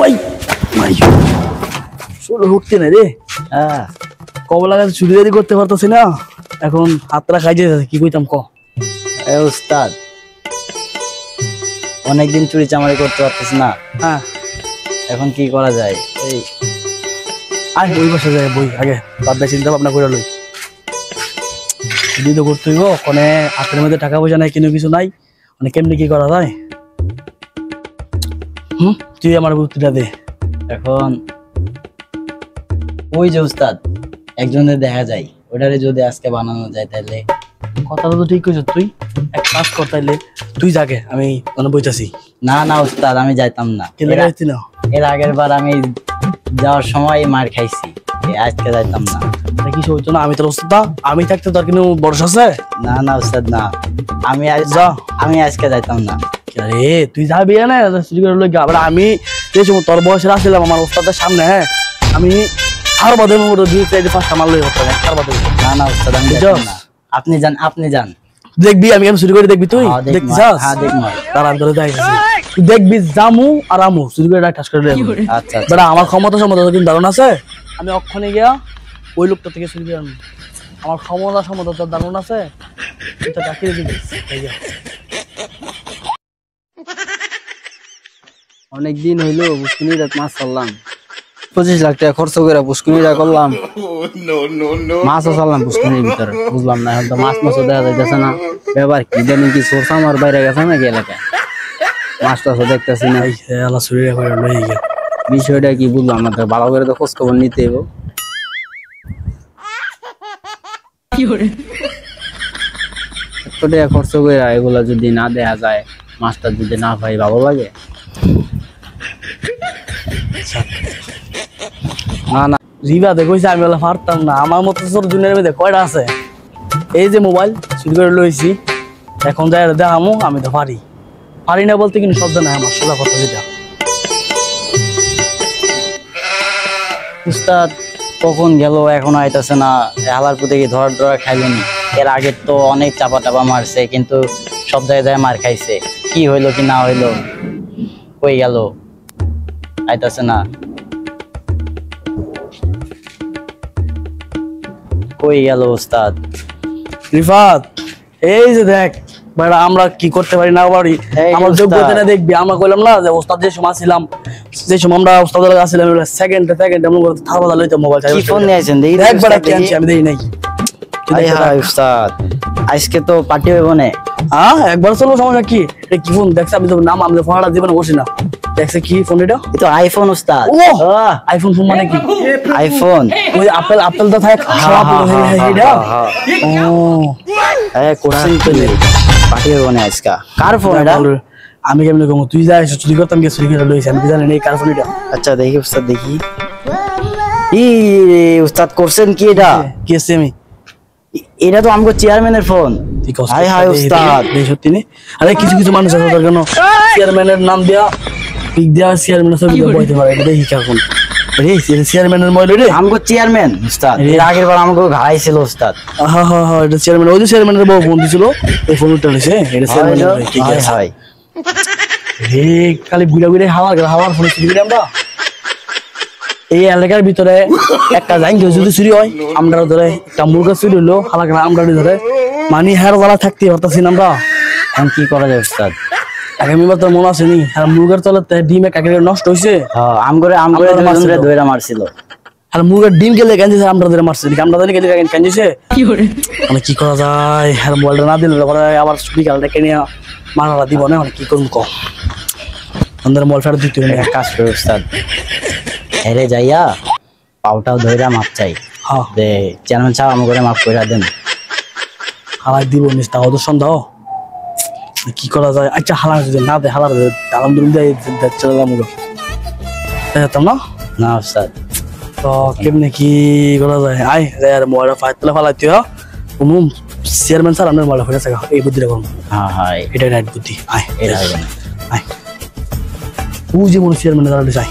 ওই মাই চলো উঠতে না রে। হ্যাঁ কবলা গাছ চুরি করতে পারতেছি না, এখন হাতরা খাই যাচ্ছে। কি কইতাম ক উস্তাদ, অনেকদিন চুরি চামারি করতে পারতেছি না। হ্যাঁ এখন কি করা যায়? এই আর বই বসে যায়, বই আগে বাদ দিয়ে চিন্তা ভাবনা করে লই। চুরি তো করতে হইব, ওখানে হাতের মধ্যে টাকা পয়সা নাই, কিন্তু কিছু নাই, মানে কেমনি কি করা যায়? তুই আমার বুদ্ধিটা দে। এখন ওই যে উস্তাদ একজনের দেখা যায়, ওটারে যদি আজকে বানানো যায় তাহলে। কথাটা তো ঠিক কইছ, তুই এক কাজ কর তাইলে, তুই যাকে আমি মানে বইতাছি। না না উস্তাদ, আমি যাইতাম না। না এর আগের বার আমি যাওয়ার সময় মার খাইছি, আজকে যাইতাম না। কিছু হইতো না, আমি তোর ওস্তাদ, আমি থাকতে তোর কিন্তু ভরসা আছে? না না উস্তাদ না, আমি আজকে যাইতাম না। আরে তুই যাবি না চুরি করে লই গা। আমি যে সময় তোর বয়সে আসছিলাম আমার ওস্তাদের সামনে, হ্যাঁ আমি আর বাদে মোড় দিয়ে চাইতে পাঁচটা মারলই হতো না, আর বাদে। না না উস্তাদ, আমি যাইতাম না। আপনি যান, আপনি যান। দেখবি আমি কেন চুরি করে, দেখবি তুই দেখবি? হ্যাঁ দেখবো। তার আন্দোলন তুই দেখবি, জামু আর আমু চুরি করে ঠাস করে দেবো। আচ্ছা বেটা আমার ক্ষমতা কিন্তু ধারণা আছে, আমি অক্ষণে গিয়া ওই লোকটা থেকে চুরি করে আনবো। আমার ক্ষমতা তোর ধারণা আছে, তুই তো ডাকিয়ে দিবি। অনেকদিন হইলো পুষ্কুনি রাত মাছ ছাড়লাম, 25 লাখ টাকা খরচ করে পুষ্কুনিটা করলাম, মাছও ছাড়লাম পুষ্কুনির ভিতরে। বুঝলাম না, এখন তো মাছও দেখা যাইতেছে না। ব্যাপার কি জানি, কি সোর্স আমার বাইরে গেছে নাকি এলাকায়, মাছ টাছও দেখতেছি না। বিষয়টা কি বুঝলাম না, ভালো করে তো খোঁজ খবর নিতে হইব। এত টাকা খরচ করে এগুলা যদি না দেখা যায়, মাছটা যদি না পাই, ভালো লাগে না। না রিবা দেখছি আমি বলে পারতাম না, আমার মতো তোর দুনিয়ার মধ্যে কয়টা আছে? এই যে মোবাইল চুরি করে লইছি, এখন যাই দেখামো আমি তো পারি না বলতে কিন্তু শব্দ নাই আমার, সোজা কথা যেটা। উস্তাদ কখন গেল, এখন আইতাছে না। হালার পুঁতে কি ধরা খাইলেনি? এর আগে তো অনেক চাপা টাপা মারছে, কিন্তু সব জায়গায় মার খাইছে। কি হইলো কি না হইলো, কই গেল, আইতাছে না। কই গেল উস্তাদ? রিফাত এই যে দেখ ভাইরা, আমরা কি করতে পারি না পারি, আমার যোগ্যতা না দেখবি। আমরা কইলাম না যে ওস্তাদ যে সময় ছিলাম, যে সময় আমরা ওস্তাদের কাছে ছিলাম, সেকেন্ডে আমরা থারবাদা লইতে মোবাইল চাই। কি ফোন নিয়ে আছেন দেখি? একবার কি আনছি আমি দেই নাই। হাই হাই উস্তাদ, আজকে তো পার্টি হইব না। হ্যাঁ একবার চলো, সমস্যা কি? এটা কি ফোন দেখছ? আমি তো নাম আমি ফোনটা জীবনে বসি না। দেখছে কি ফোন এটা? এটা আইফোন উস্তাদ। ও আইফোন ফোন মানে কি? আইফোন ওই আপেল তো থাকে খাওয়া এটা। ও এই কোশ্চেন তো পার্টি হইব না আজকে। কার ফোন এটা? আমি কেমনে কম, তুই যাই চুরি করতাম, গিয়ে চুরি করে লইছি, আমি কি জানি না কার ফোন এটা। আচ্ছা দেখি উস্তাদ, দেখি। ই উস্তাদ করছেন কি এটা? কি আছে? আমি এটা তো আমগো চেয়ারম্যানের ফোন। হাই হাই উস্তাদ, সত্যি নে? আরে কিছু কিছু মানুষ আছে তার কেন চেয়ারম্যানের নাম দেয়া পিক দেয়া, চেয়ারম্যানের ছবি বইতে পারে, এটা দেখি কার ফোন। রে চেয়ারম্যানের মোবাইল রে, আমগো চেয়ারম্যান উস্তাদ। এর আগের বার আমগো ঘাড়াইছিল উস্তাদ। হ্যাঁ হ্যাঁ হ্যাঁ, এটা চেয়ারম্যান, ওই যে চেয়ারম্যানের বউ ফোন দিছিল, এই ফোনটা লইছে, এটা চেয়ারম্যানের। ঠিক আছে ভাই, হে খালি বুড়া বুড়া হাওয়ার ফোন চুরি করি আমরা। এই এলাকার ভিতরে একটা জাইন যদি চুরি হয়, আমরা ধরে একটা মুরগা চুরি হইলো, হালাকা আমরা ধরে মানি হেয়ার ওয়ালা থাকতে পারতাছি না আমরা। এখন কি করা যায় উস্তাদ? আগামীবার তোর মনে আছে নি, আর মুরগার তলাতে ডিম এক নষ্ট হয়েছে। আমগরে ধরে মারছিল। আর মুরগার ডিম গেলে কাঞ্জিছে, আমরা ধরে মারছি, আমরা ধরে গেলে কাঞ্জিছে। মানে কি করা যায়? আর মোবাইলটা না দিলে আবার বিকালটা কিনে মারাটা দিব না, মানে কি করুন কম আমাদের মোবাইল ফেরত দিতে হবে। কাজ করে উস্তাদ, হেরে যাইয়া পাউটাও ধইরা মাপ চাই। হ্যাঁ দে চেয়ারম্যান সাহেব আমগরে মাফ কইরা দেন। হালাই দিব নিস, তাও তো সন্দেহ। কি করা যায়? আচ্ছা হালা যদি না দেয়, হালার আলহামদুলিল্লাহ চলে যাবো যেতাম না। না উস্তাদ, তো কেমনে কি করা যায়? আয় আর মোবাইলটা ফাইতলে ফালাইতে কোনো চেয়ারম্যান স্যার আপনার মোবাইল হয়ে এই বুদ্ধিটা করুন। হ্যাঁ হ্যাঁ, এটাই রাইট বুদ্ধি। আয় এটা হবে না। আয় ও যে মনে চেয়ারম্যান দাঁড়াতে চাই।